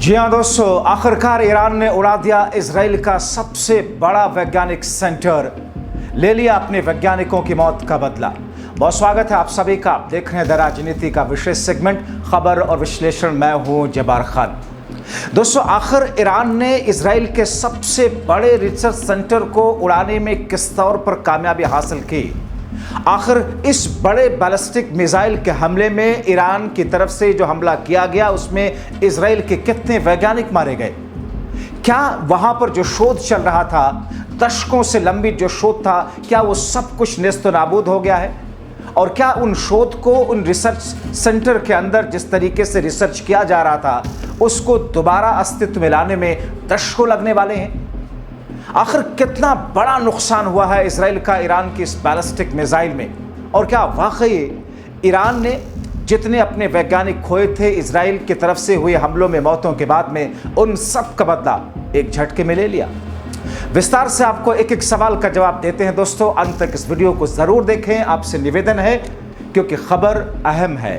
जी हाँ दोस्तों, आखिरकार ईरान ने उड़ा दिया इजराइल का सबसे बड़ा वैज्ञानिक सेंटर, ले लिया अपने वैज्ञानिकों की मौत का बदला। बहुत स्वागत है आप सभी का। आप देख रहे हैं द राजनीति का विशेष सेगमेंट खबर और विश्लेषण। मैं हूं जब्बार खान। दोस्तों, आखिर ईरान ने इजराइल के सबसे बड़े रिसर्च सेंटर को उड़ाने में किस तौर पर कामयाबी हासिल की? आखिर इस बड़े बैलिस्टिक मिसाइल के हमले में ईरान की तरफ से जो हमला किया गया उसमें इजराइल के कितने वैज्ञानिक मारे गए? क्या वहां पर जो शोध चल रहा था, दशकों से लंबी जो शोध था, क्या वो सब कुछ नेस्त नाबूद हो गया है? और क्या उन शोध को उन रिसर्च सेंटर के अंदर जिस तरीके से रिसर्च किया जा रहा था उसको दोबारा अस्तित्व में लाने में दशकों लगने वाले हैं? आखिर कितना बड़ा नुकसान हुआ है इजराइल का ईरान की इस बैलिस्टिक मिसाइल में? और क्या वाकई ईरान ने जितने अपने वैज्ञानिक खोए थे इजराइल की तरफ से हुए हमलों में मौतों के बाद में, उन सब का बदला एक झटके में ले लिया? विस्तार से आपको एक एक सवाल का जवाब देते हैं दोस्तों। अंत तक इस वीडियो को जरूर देखें, आपसे निवेदन है, क्योंकि खबर अहम है।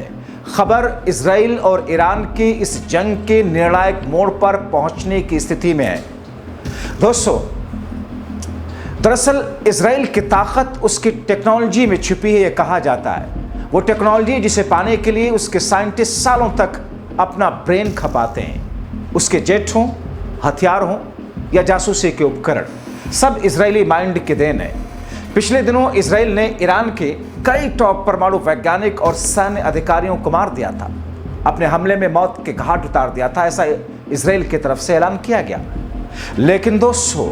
खबर इजराइल और ईरान की इस जंग के निर्णायक मोड़ पर पहुंचने की स्थिति में है। दोस्तों, दरअसल इजराइल की ताकत उसकी टेक्नोलॉजी में छिपी है, ये कहा जाता है। वो टेक्नोलॉजी जिसे पाने के लिए उसके साइंटिस्ट सालों तक अपना ब्रेन खपाते हैं। उसके जेट हों, हथियार हों या जासूसी के उपकरण, सब इजरायली माइंड के देन है। पिछले दिनों इजराइल ने ईरान के कई टॉप परमाणु वैज्ञानिक और सैन्य अधिकारियों को मार दिया था, अपने हमले में मौत के घाट उतार दिया था, ऐसा इजराइल की तरफ से ऐलान किया गया। लेकिन दोस्तों,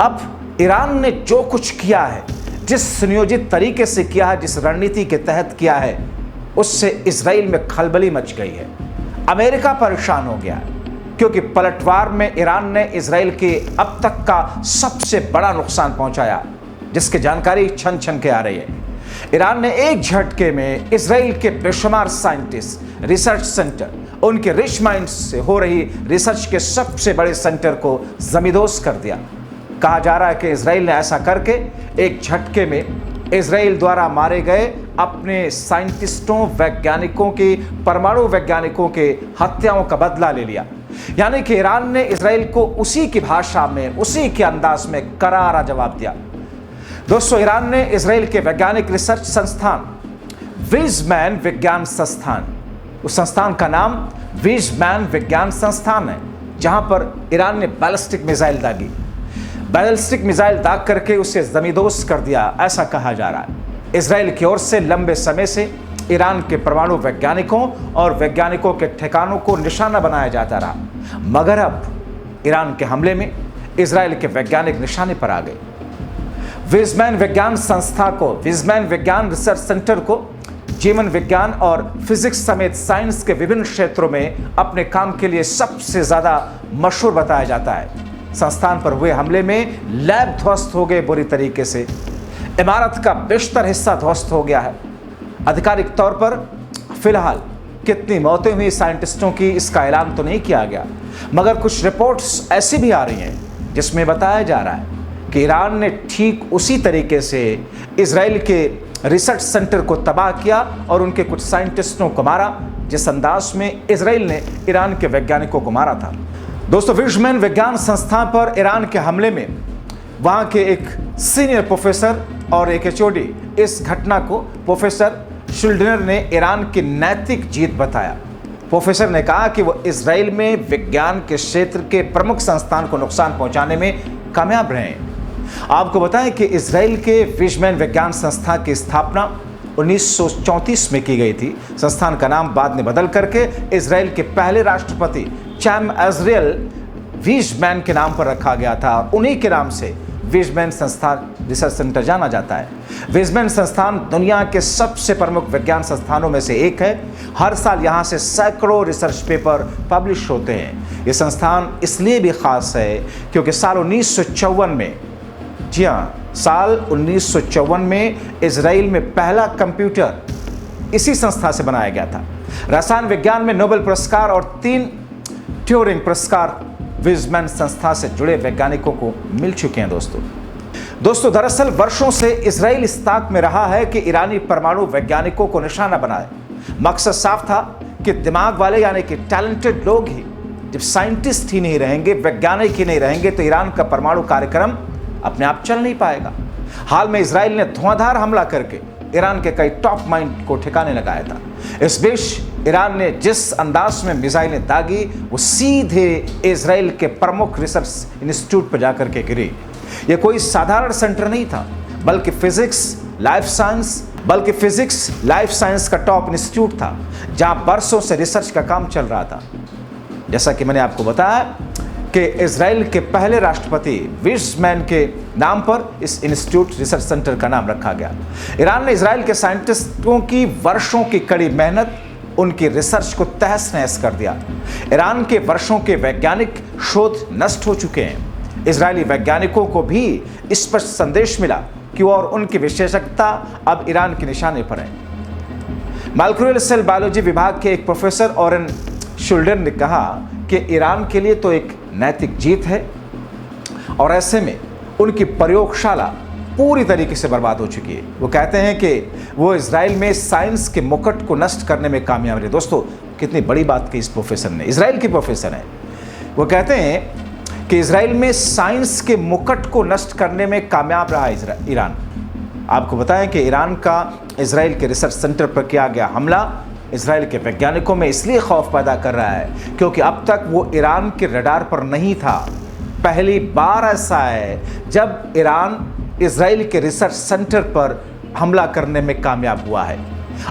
अब ईरान ने जो कुछ किया है, जिस सुनियोजित तरीके से किया है, जिस रणनीति के तहत किया है, उससे इजराइल में खलबली मच गई है। अमेरिका परेशान हो गया है, क्योंकि पलटवार में ईरान ने इजराइल के अब तक का सबसे बड़ा नुकसान पहुंचाया, जिसकी जानकारी छन छन के आ रही है। ईरान ने एक झटके में इजराइल के बेशुमार साइंटिस्ट, रिसर्च सेंटर, उनके रिच माइंड्स से हो रही रिसर्च के सबसे बड़े सेंटर को जमींदोज कर दिया। कहा जा रहा है कि इजराइल ने ऐसा करके एक झटके में इजराइल द्वारा मारे गए अपने साइंटिस्टों, वैज्ञानिकों के, परमाणु वैज्ञानिकों के हत्याओं का बदला ले लिया। यानी कि ईरान ने इजराइल को उसी की भाषा में, उसी के अंदाज में करारा जवाब दिया। दोस्तों, ईरान ने इजराइल के वैज्ञानिक रिसर्च संस्थान वीज़मैन विज्ञान संस्थान, उस संस्थान का नाम वीज़मैन विज्ञान संस्थान है, जहां पर ईरान ने बैलिस्टिक मिसाइल दागी। बैलिस्टिक मिसाइल दाग करके उसे जमींदोज कर दिया, ऐसा कहा जा रहा है। इजराइल की ओर से लंबे समय से ईरान के परमाणु वैज्ञानिकों और वैज्ञानिकों के ठिकानों को निशाना बनाया जाता रहा, मगर अब ईरान के हमले में इजराइल के वैज्ञानिक निशाने पर आ गए। वीज़मैन विज्ञान संस्था को, वीज़मैन विज्ञान रिसर्च सेंटर को जीवन विज्ञान और फिजिक्स समेत साइंस के विभिन्न क्षेत्रों में अपने काम के लिए सबसे ज्यादा मशहूर बताया जाता है। संस्थान पर हुए हमले में लैब ध्वस्त हो गए बुरी तरीके से, इमारत का बेशतर हिस्सा ध्वस्त हो गया है। आधिकारिक तौर पर फिलहाल कितनी मौतें हुई साइंटिस्टों की, इसका ऐलान तो नहीं किया गया, मगर कुछ रिपोर्ट्स ऐसी भी आ रही हैं जिसमें बताया जा रहा है कि ईरान ने ठीक उसी तरीके से इजराइल के रिसर्च सेंटर को तबाह किया और उनके कुछ साइंटिस्टों को मारा, जिस अंदाज में इजराइल ने ईरान के वैज्ञानिकों को मारा था। दोस्तों, वीज़मैन विज्ञान संस्थान पर ईरान के हमले में वहां के एक सीनियर प्रोफेसर और एक एचओडी, इस घटना को प्रोफेसर शुल्डनर ने ईरान की नैतिक जीत बताया। प्रोफेसर ने कहा कि वो इजराइल में विज्ञान के क्षेत्र के प्रमुख संस्थान को नुकसान पहुंचाने में कामयाब रहे। आपको बताएं कि इजराइल के वीज़मैन विज्ञान संस्थान की स्थापना 1934 में की गई थी। संस्थान का नाम बाद में बदल करके इजराइल के पहले राष्ट्रपति चैम अज़रियल वीज़मैन के नाम पर रखा गया था। उन्हीं के नाम से वीज़मैन संस्थान रिसर्च सेंटर जाना जाता है। वीज़मैन संस्थान दुनिया के सबसे प्रमुख विज्ञान संस्थानों में से एक है। हर साल यहाँ से सैकड़ों रिसर्च पेपर पब्लिश होते हैं। ये संस्थान इसलिए भी खास है क्योंकि साल 1954 में, जी हाँ, साल 1954 में इजराइल में पहला कंप्यूटर इसी संस्था से बनाया गया था। रसायन विज्ञान में नोबेल पुरस्कार और 3 ट्यूरिंग पुरस्कार वीज़मैन संस्था से जुड़े वैज्ञानिकों को मिल चुके हैं। दोस्तों, दरअसल वर्षों से इजराइल इस ताक में रहा है कि ईरानी परमाणु वैज्ञानिकों को निशाना बनाए। मकसद साफ था कि दिमाग वाले यानी कि टैलेंटेड लोग ही जब साइंटिस्ट ही नहीं रहेंगे, वैज्ञानिक ही नहीं रहेंगे, तो ईरान का परमाणु कार्यक्रम अपने आप चल नहीं पाएगा। हाल में इजराइल ने धुआंधार हमला करके ईरान के कई टॉप माइंड को ठिकाने लगाया था। इस बीच ईरान ने जिस अंदाज में मिसाइलें दागी, वो सीधे इजराइल के प्रमुख रिसर्च इंस्टीट्यूट पर जाकर के गिरी। ये कोई साधारण सेंटर नहीं था, बल्कि फिजिक्स लाइफ साइंस का टॉप इंस्टीट्यूट था, जहां बरसों से रिसर्च का काम चल रहा था। जैसा कि मैंने आपको बताया कि इजराइल के पहले राष्ट्रपति विज़मैन के नाम पर इस इंस्टीट्यूट रिसर्च सेंटर का नाम रखा गया। ईरान ने इजराइल के साइंटिस्टों की वर्षों की कड़ी मेहनत, उनकी रिसर्च को तहस नहस कर दिया। ईरान के वर्षों के वैज्ञानिक शोध नष्ट हो चुके हैं। इजरायली वैज्ञानिकों को भी स्पष्ट संदेश मिला कि और उनकी विशेषज्ञता अब ईरान के निशाने पर है। मॉलिक्यूलर सेल बायोलॉजी विभाग के एक प्रोफेसर ऑरेन शुल्डर ने कहा कि ईरान के लिए तो एक नैतिक जीत है, और ऐसे में उनकी प्रयोगशाला पूरी तरीके से बर्बाद हो चुकी है। वो कहते हैं कि वो इजराइल में साइंस के मुकुट को नष्ट करने में कामयाब रहे। दोस्तों, कितनी बड़ी बात की इस प्रोफेसर ने, इजराइल के प्रोफेसर हैं। वो कहते हैं कि इजराइल में साइंस के मुकुट को नष्ट करने में कामयाब रहा ईरान। आपको बताएं कि ईरान का इजराइल के रिसर्च सेंटर पर किया गया हमला इजराइल के वैज्ञानिकों में इसलिए खौफ पैदा कर रहा है क्योंकि अब तक वो ईरान के रडार पर नहीं था। पहली बार ऐसा है जब ईरान इजराइल के रिसर्च सेंटर पर हमला करने में कामयाब हुआ है।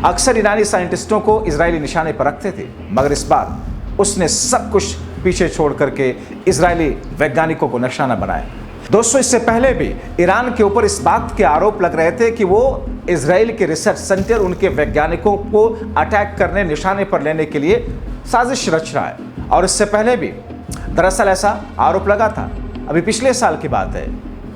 अक्सर ईरानी साइंटिस्टों को इजरायली निशाने पर रखते थे, मगर इस बार उसने सब कुछ पीछे छोड़ करके इजरायली वैज्ञानिकों को निशाना बनाया। दोस्तों, इससे पहले भी ईरान के ऊपर इस बात के आरोप लग रहे थे कि वो इजराइल के रिसर्च सेंटर, उनके वैज्ञानिकों को अटैक करने, निशाने पर लेने के लिए साजिश रच रहा है। और इससे पहले भी दरअसल ऐसा आरोप लगा था। अभी पिछले साल की बात है।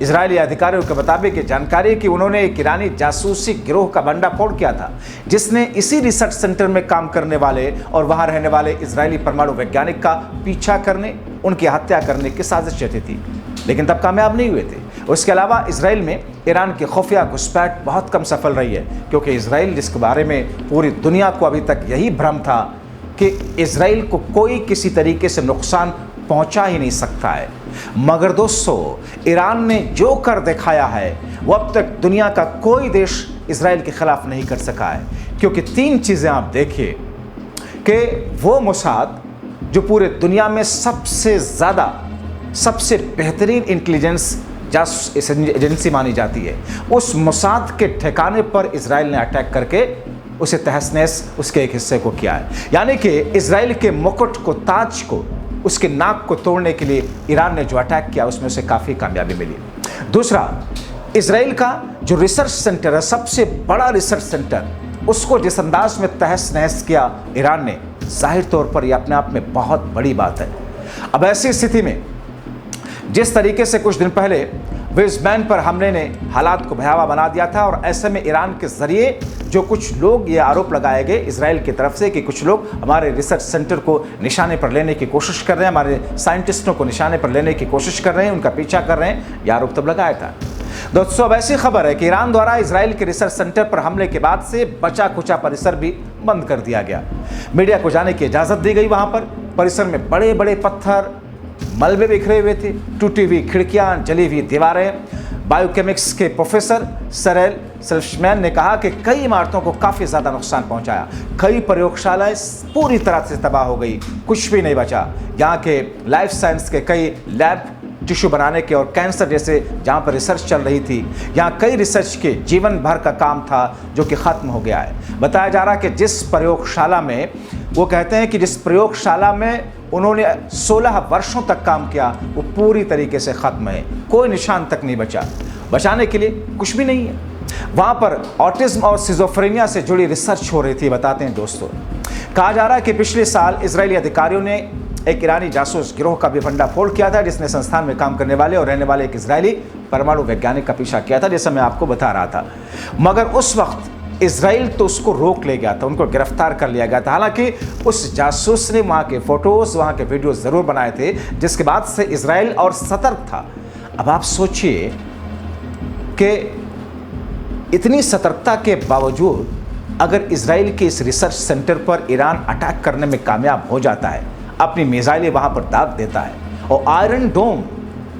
इजरायली अधिकारियों के मुताबिक ये जानकारी कि उन्होंने एक ईरानी जासूसी गिरोह का भंडाफोड़ किया था, जिसने इसी रिसर्च सेंटर में काम करने वाले और वहां रहने वाले इजरायली परमाणु वैज्ञानिक का पीछा करने, उनकी हत्या करने की साजिश रची थी, लेकिन तब कामयाब नहीं हुए थे। उसके अलावा इजराइल में ईरान की खुफिया घुसपैठ बहुत कम सफल रही है, क्योंकि इजराइल, जिसके बारे में पूरी दुनिया को अभी तक यही भ्रम था कि इजराइल को कोई किसी तरीके से नुकसान पहुंचा ही नहीं सकता है, मगर दोस्तों, ईरान ने जो कर दिखाया है वो अब तक दुनिया का कोई देश इजराइल के खिलाफ नहीं कर सका है। क्योंकि तीन चीज़ें आप देखिए कि वो मोसाद जो पूरे दुनिया में सबसे ज़्यादा, सबसे बेहतरीन इंटेलिजेंस जासूस एजेंसी मानी जाती है, उस मोसाद के ठिकाने पर इजराइल ने अटैक करके उसे तहस नहस, उसके एक हिस्से को किया है। यानी कि इजराइल के मुकुट को, ताज को, उसके नाक को तोड़ने के लिए ईरान ने जो अटैक किया उसमें उसे काफ़ी कामयाबी मिली। दूसरा, इजराइल का जो रिसर्च सेंटर है, सबसे बड़ा रिसर्च सेंटर, उसको जिस अंदाज में तहस नहस किया ईरान ने, जाहिर तौर पर यह अपने आप में बहुत बड़ी बात है। अब ऐसी स्थिति में जिस तरीके से कुछ दिन पहले विज़मैन पर हमले ने हालात को भयावह बना दिया था, और ऐसे में ईरान के ज़रिए जो कुछ लोग, ये आरोप लगाए गए इजराइल की तरफ से कि कुछ लोग हमारे रिसर्च सेंटर को निशाने पर लेने की कोशिश कर रहे हैं, हमारे साइंटिस्टों को निशाने पर लेने की कोशिश कर रहे हैं, उनका पीछा कर रहे हैं, यह आरोप तब लगाया था। दोस्तों, अब ऐसी खबर है कि ईरान द्वारा इजराइल के रिसर्च सेंटर पर हमले के बाद से बचा खुचा परिसर भी बंद कर दिया गया। मीडिया को जाने की इजाज़त दी गई। वहाँ पर परिसर में बड़े बड़े पत्थर, मलबे बिखरे हुए थे, टूटी हुई खिड़कियाँ, जली हुई दीवारें। बायोकेमिक्स के प्रोफेसर सरेल सेल्शमैन ने कहा कि कई इमारतों को काफ़ी ज़्यादा नुकसान पहुंचाया, कई प्रयोगशालाएं पूरी तरह से तबाह हो गई, कुछ भी नहीं बचा। यहाँ के लाइफ साइंस के कई लैब, टिश्यू बनाने के और कैंसर जैसे जहाँ पर रिसर्च चल रही थी, यहाँ कई रिसर्च के जीवन भर का काम था जो कि ख़त्म हो गया है। बताया जा रहा है कि जिस प्रयोगशाला में, वो कहते हैं कि जिस प्रयोगशाला में उन्होंने 16 वर्षों तक काम किया, वो पूरी तरीके से ख़त्म है, कोई निशान तक नहीं बचा, बचाने के लिए कुछ भी नहीं है। वहाँ पर ऑटिज्म और सिजोफ्रेनिया से जुड़ी रिसर्च हो रही थी। बताते हैं दोस्तों, कहा जा रहा है कि पिछले साल इजरायली अधिकारियों ने एक ईरानी जासूस गिरोह का भी भंडाफोड़ किया था, जिसने संस्थान में काम करने वाले और रहने वाले एक इजरायली परमाणु वैज्ञानिक का पीछा किया था, जैसा मैं आपको बता रहा था। मगर उस वक्त इजराइल तो उसको रोक ले गया था, उनको गिरफ्तार कर लिया गया था। हालांकि उस जासूस ने वहाँ के फ़ोटोज़, वहाँ के वीडियोज़ ज़रूर बनाए थे, जिसके बाद से इजराइल और सतर्क था। अब आप सोचिए कि इतनी सतर्कता के बावजूद अगर इजराइल के इस रिसर्च सेंटर पर ईरान अटैक करने में कामयाब हो जाता है, अपनी मिसाइलें वहाँ पर दाग देता है। और आयरन डोम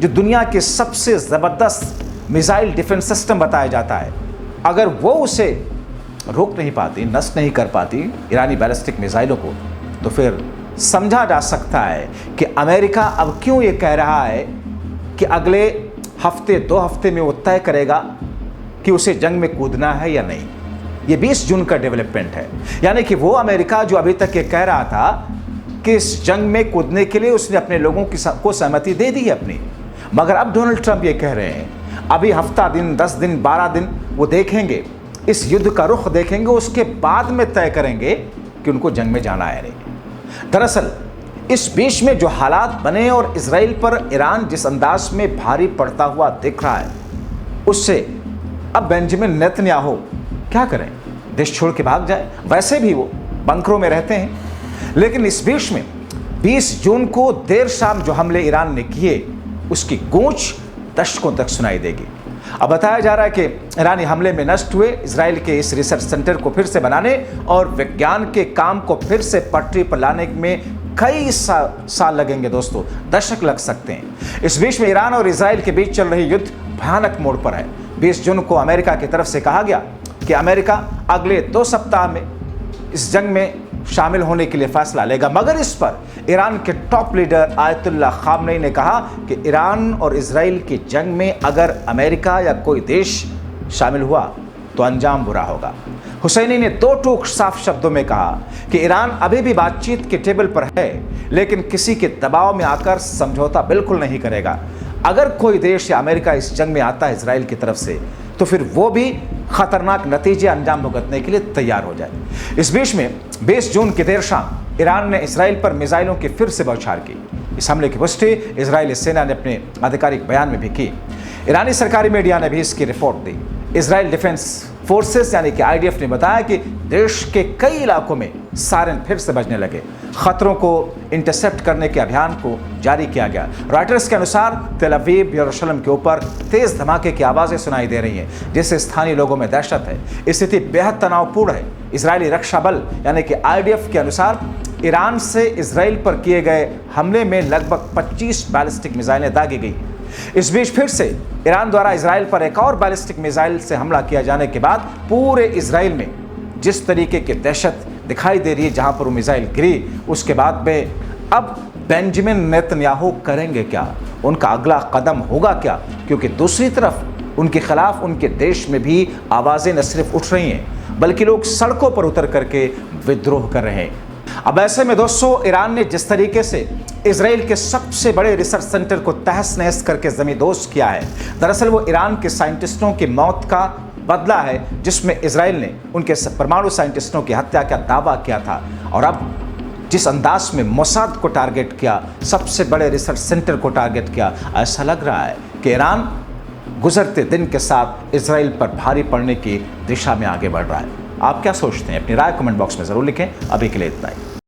जो दुनिया के सबसे ज़बरदस्त मिसाइल डिफेंस सिस्टम बताया जाता है, अगर वो उसे रोक नहीं पाती, नष्ट नहीं कर पाती ईरानी बैलिस्टिक मिसाइलों को, तो फिर समझा जा सकता है कि अमेरिका अब क्यों ये कह रहा है कि अगले हफ्ते 2 हफ्ते में वो तय करेगा कि उसे जंग में कूदना है या नहीं। ये 20 जून का डेवलपमेंट है, यानी कि वो अमेरिका जो अभी तक ये कह रहा था कि इस जंग में कूदने के लिए उसने अपने लोगों को सहमति दे दी है अपनी, मगर अब डोनाल्ड ट्रंप ये कह रहे हैं अभी हफ्ता दिन, 10 दिन, 12 दिन वो देखेंगे, इस युद्ध का रुख देखेंगे, उसके बाद में तय करेंगे कि उनको जंग में जाना है नहीं। दरअसल इस बीच में जो हालात बने और इजराइल पर ईरान जिस अंदाज में भारी पड़ता हुआ दिख रहा है, उससे अब बेंजामिन नेतन्याहू क्या करें, देश छोड़ के भाग जाए। वैसे भी वो बंकरों में रहते हैं, लेकिन इस बीच में 20 जून को देर शाम जो हमले ईरान ने किए उसकी गूंज दशकों तक सुनाई देगी। अब बताया जा रहा है कि ईरानी हमले में नष्ट हुए इजराइल के इस रिसर्च सेंटर को फिर से बनाने और विज्ञान के काम को फिर से पटरी पर लाने में कई साल लगेंगे दोस्तों, दशक लग सकते हैं। इस बीच में ईरान और इजराइल के बीच चल रही युद्ध भयानक मोड़ पर है। 20 जून को अमेरिका की तरफ से कहा गया कि अमेरिका अगले 2 सप्ताह में इस जंग में शामिल होने के लिए फैसला लेगा, मगर इस पर ईरान के टॉप लीडर आयतुल्लाह खामनेई ने कहा कि ईरान और इजराइल की जंग में अगर अमेरिका या कोई देश शामिल हुआ तो अंजाम बुरा होगा। हुसैनी ने 2 टूक साफ शब्दों में कहा कि ईरान अभी भी बातचीत के टेबल पर है, लेकिन किसी के दबाव में आकर समझौता बिल्कुल नहीं करेगा। अगर कोई देश या अमेरिका इस जंग में आता है इजराइल की तरफ से, तो फिर वो भी खतरनाक नतीजे अंजाम भुगतने के लिए तैयार हो जाए। इस बीच में 20 जून की देर शाम ईरान ने इजराइल पर मिसाइलों की फिर से बौछार की। इस हमले की पुष्टि इजरायली सेना ने अपने आधिकारिक बयान में भी की। ईरानी सरकारी मीडिया ने भी इसकी रिपोर्ट दी। इजराइल डिफेंस फोर्सेस यानी कि IDF ने बताया कि देश के कई इलाकों में सायरन फिर से बजने लगे। खतरों को इंटरसेप्ट करने के अभियान को जारी किया गया। रॉयटर्स के अनुसार तेल अवीव यरूशलेम के ऊपर तेज धमाके की आवाज़ें सुनाई दे रही हैं, जिससे स्थानीय लोगों में दहशत है। स्थिति बेहद तनावपूर्ण है। इजरायली रक्षा बल यानी कि IDF के अनुसार ईरान से इजराइल पर किए गए हमले में लगभग 25 बैलिस्टिक मिसाइलें दागी गई। इस बीच फिर से ईरान द्वारा इजराइल पर एक और बैलिस्टिक मिसाइल से हमला किया जाने के बाद पूरे इजराइल में जिस तरीके की दहशत दिखाई दे रही है, जहां पर वो मिसाइल गिरी, उसके बाद में अब बेंजामिन नेतन्याहू करेंगे क्या, उनका अगला कदम होगा क्या? क्योंकि दूसरी तरफ उनके खिलाफ उनके देश में भी आवाज़ें न सिर्फ उठ रही हैं, बल्कि लोग सड़कों पर उतर करके विद्रोह कर रहे हैं। अब ऐसे में दोस्तों, ईरान ने जिस तरीके से इजराइल के सबसे बड़े रिसर्च सेंटर को तहस नहस करके ज़मींदोज़ किया है, दरअसल वो ईरान के साइंटिस्टों की मौत का बदला है, जिसमें इजराइल ने उनके परमाणु साइंटिस्टों की हत्या का दावा किया था। और अब जिस अंदाज में मोसाद को टारगेट किया, सबसे बड़े रिसर्च सेंटर को टारगेट किया, ऐसा लग रहा है कि ईरान गुजरते दिन के साथ इजराइल पर भारी पड़ने की दिशा में आगे बढ़ रहा है। आप क्या सोचते हैं? अपनी राय कमेंट बॉक्स में ज़रूर लिखें। अभी के लिए इतना ही।